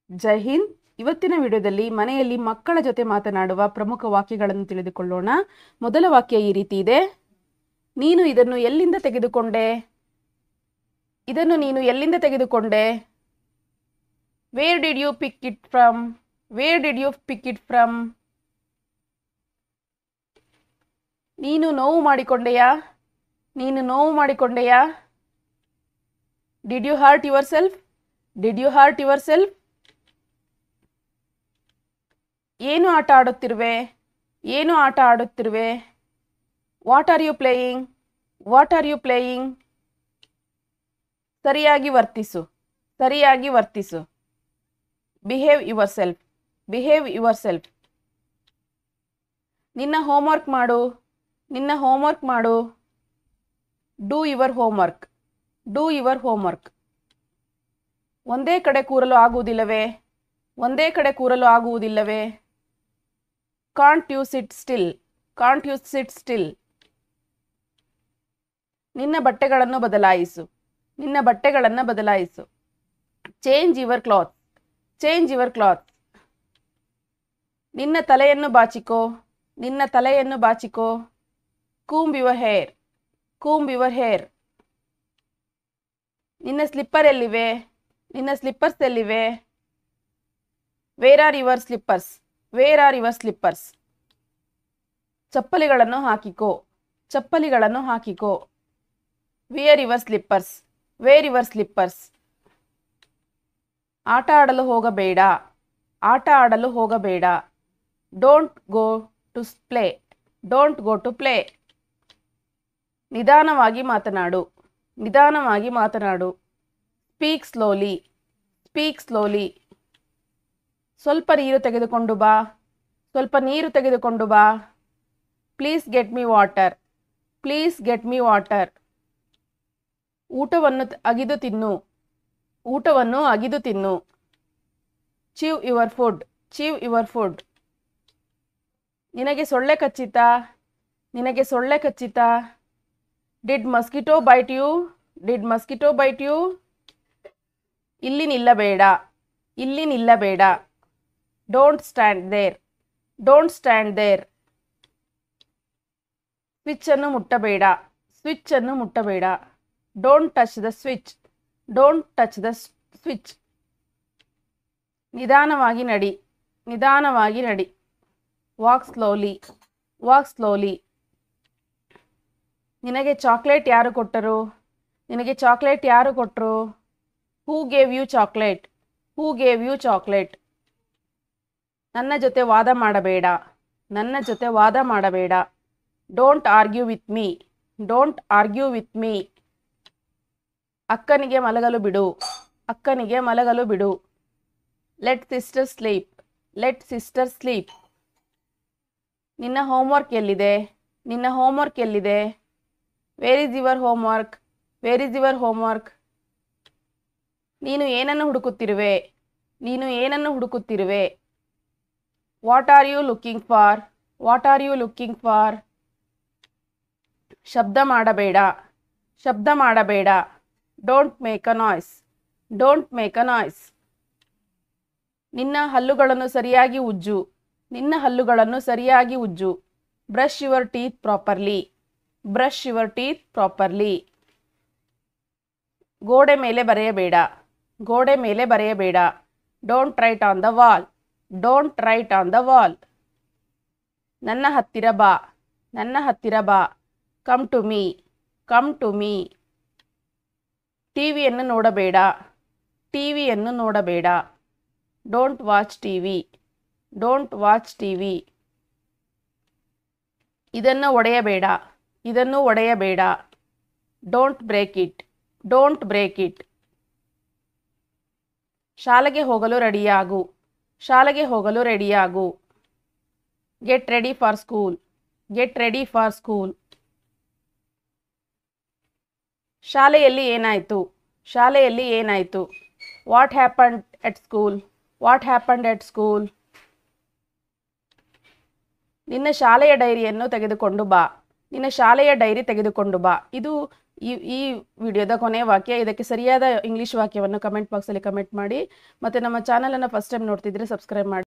ಜೈ ಹಿಂದ್. ಇವತ್ತಿನ ವಿಡಿಯೋದಲ್ಲಿ ಮನೆಯಲ್ಲಿ ಮಕ್ಕಳ ಜೊತೆ ಮಾತನಾಡುವ ಪ್ರಮುಖ ವಾಕ್ಯಗಳನ್ನು ತಿಳಿದುಕೊಳ್ಳೋಣ. ಮೊದಲ ವಾಕ್ಯ ಈ ರೀತಿ ಇದೆ. ನೀನು ಇದನ್ನು ಎಲ್ಲಿಂದ ತೆಗೆದುಕೊಂಡೆ? ಇದನ್ನು ನೀನು ಎಲ್ಲಿಂದ ತೆಗೆದುಕೊಂಡೆ? Where did you pick it from? Where did you pick it from? ನೀನು ನೋವು ಮಾಡಿಕೊಂಡೆಯಾ? ನೀನು ನೋವು ಮಾಡಿಕೊಂಡೆಯಾ? Did you hurt yourself? Did you hurt yourself? ಏನು ಆಟ ಆಡುತ್ತಿರುವೆ? ಏನು ಆಟ ಆಡುತ್ತಿರುವೆ? What are you playing? What are you playing? ಸರಿಯಾಗಿ ವರ್ತಿಸು. ಸರಿಯಾಗಿ ವರ್ತಿಸು. Behave yourself. Behave yourself. ನಿನ್ನ ಹೋಮ್ವರ್ಕ್ ಮಾಡು. ನಿನ್ನ ಹೋಮ್ವರ್ಕ್ ಮಾಡು. Do your homework. Do your homework. ಒಂದೇ ಕಡೆ ಕೂರಲು ಆಗುವುದಿಲ್ಲವೇ? ಒಂದೇ ಕಡೆ ಕೂರಲು ಆಗುವುದಿಲ್ಲವೇ? Can't you sit still? Can't you sit still? ನಿನ್ನ ಬಟ್ಟೆಗಳನ್ನು ಬದಲಾಯಿಸು. ನಿನ್ನ ಬಟ್ಟೆಗಳನ್ನು ಬದಲಾಯಿಸು. Change your cloth. Change your cloth. ನಿನ್ನ ತಲೆಯನ್ನು ಬಾಚಿಕೋ. ನಿನ್ನ ತಲೆಯನ್ನು ಬಾಚಿಕೋ. Comb your hair. Comb your hair. ನಿನ್ನ ಸ್ಲಿಪ್ಪರ್ ಎಲ್ಲಿವೆ? ನಿನ್ನ ಸ್ಲಿಪ್ಪರ್ಸ್ ಎಲ್ಲಿವೆ? Where are your slippers? Where are your slippers? ಚಪ್ಪಲಿಗಳನ್ನು ಹಾಕಿಕೋ. ಚಪ್ಪಲಿಗಳನ್ನು ಹಾಕಿಕೋ. Wear your slippers? Wear your slippers? ಆಟ ಆಡಲು ಹೋಗಬೇಡ. ಆಟ ಆಡಲು ಹೋಗಬೇಡ. Don't go to play. Don't go to play. ನಿಧಾನವಾಗಿ ಮಾತನಾಡು. ನಿಧಾನವಾಗಿ ಮಾತನಾಡು. Speak slowly. Speak slowly. ಸ್ವಲ್ಪ ನೀರು ತೆಗೆದುಕೊಂಡು ಬಾ. ಸ್ವಲ್ಪ ನೀರು ತೆಗೆದುಕೊಂಡು ಬಾ. Please get me water. Please get me water. ಊಟವನ್ನು ಅಗಿದು ತಿನ್ನು. ಊಟವನ್ನು ಅಗಿದು ತಿನ್ನು. Chew your food. Chew your food. ನಿನಗೆ ಸೊಳ್ಳೆ ಕಚ್ಚಿತಾ? ನಿನಗೆ ಸೊಳ್ಳೆ ಕಚ್ಚಿತಾ? Did mosquito bite you? Did mosquito bite you? ಇಲ್ಲಿ ನಿಲ್ಲಬೇಡ. ಇಲ್ಲಿ ನಿಲ್ಲಬೇಡ. Don't stand there. Don't stand there. Switch ಅನ್ನು ಮುಟ್ಟಬೇಡ. ಸ್ವಿಚ್ ಅನ್ನು ಮುಟ್ಟಬೇಡ. Don't touch the switch. Don't touch the switch. ನಿಧಾನವಾಗಿ ನಡಿ. ನಿಧಾನವಾಗಿ ನಡಿ. Walk slowly. Walk slowly. ನಿನಗೆ ಚಾಕ್ಲೇಟ್ ಯಾರು ಕೊಟ್ಟರು? ನಿನಗೆ ಚಾಕ್ಲೇಟ್ ಯಾರು ಕೊಟ್ಟರು? Who gave you chocolate? Who gave you chocolate? ನನ್ನ ಜೊತೆ ವಾದ ಮಾಡಬೇಡ. ನನ್ನ ಜೊತೆ ವಾದ ಮಾಡಬೇಡ. Don't argue with me. Don't argue with me. ಅಕ್ಕನಿಗೆ ಮಲಗಲು ಬಿಡು. ಅಕ್ಕನಿಗೆ ಮಲಗಲು ಬಿಡು. Let sister sleep. Let sister sleep. ನಿನ್ನ ಹೋಮ್ವರ್ಕ್ ಎಲ್ಲಿದೆ? ನಿನ್ನ ಹೋಮ್ವರ್ಕ್ ಎಲ್ಲಿದೆ? Where is your homework? Where is your homework? ನೀನು ಏನನ್ನು ಹುಡುಕುತ್ತಿರುವೆ? ನೀನು ಏನನ್ನು ಹುಡುಕುತ್ತಿರುವೆ? What are you looking for? What are you looking for? ಶಬ್ದ ಮಾಡಬೇಡ. ಶಬ್ದ ಮಾಡಬೇಡ. Don't make a noise. Don't make a noise. ನಿನ್ನ ಹಲ್ಲುಗಳನ್ನು ಸರಿಯಾಗಿ ಉಜ್ಜು. ನಿನ್ನ ಹಲ್ಲುಗಳನ್ನು ಸರಿಯಾಗಿ ಉಜ್ಜು. Brush your teeth properly. Brush your teeth properly. ಗೋಡೆ ಮೇಲೆ ಬರೆಯಬೇಡ. ಗೋಡೆ ಮೇಲೆ ಬರೆಯಬೇಡ. Don't write on the wall. Don't write on the wall. ನನ್ನ ಹತ್ತಿರ ಬಾ. ನನ್ನ ಹತ್ತಿರ ಬಾ. Come to me. Come to me. ಟಿವಿಯನ್ನು ನೋಡಬೇಡ. ಟಿವಿಯನ್ನು ನೋಡಬೇಡ. Don't watch TV. Don't watch TV. ಇದನ್ನು ಒಡೆಯಬೇಡ. ಇದನ್ನು ಒಡೆಯಬೇಡ. Don't break it. Don't break it. ಶಾಲೆಗೆ ಹೋಗಲು ರೆಡಿಯಾಗು. ಶಾಲೆಗೆ ಹೋಗಲು ರೆಡಿಯಾಗು. Get ready for school. Get ready for school. ಶಾಲೆಯಲ್ಲಿ ಏನಾಯಿತು? ಶಾಲೆಯಲ್ಲಿ ಏನಾಯಿತು? What happened at school? What happened at school? ನಿನ್ನ ಶಾಲೆಯ ಡೈರಿಯನ್ನು ತೆಗೆದುಕೊಂಡು ಬಾ. ನಿನ್ನ ಶಾಲೆಯ ಡೈರಿ ತೆಗೆದುಕೊಂಡು ಬಾ. ಇದು ಈ ವಿಡಿಯೋದ ಕೊನೆಯ ವಾಕ್ಯ. ಇದಕ್ಕೆ ಸರಿಯಾದ ಇಂಗ್ಲಿಷ್ ವಾಕ್ಯವನ್ನು ಕಮೆಂಟ್ ಬಾಕ್ಸಲ್ಲಿ ಕಮೆಂಟ್ ಮಾಡಿ. ಮತ್ತು ನಮ್ಮ ಚಾನಲನ್ನು ಫಸ್ಟ್ ಟೈಮ್ ನೋಡ್ತಿದ್ರೆ ಸಬ್ಸ್ಕ್ರೈಬ್ ಮಾಡಿ.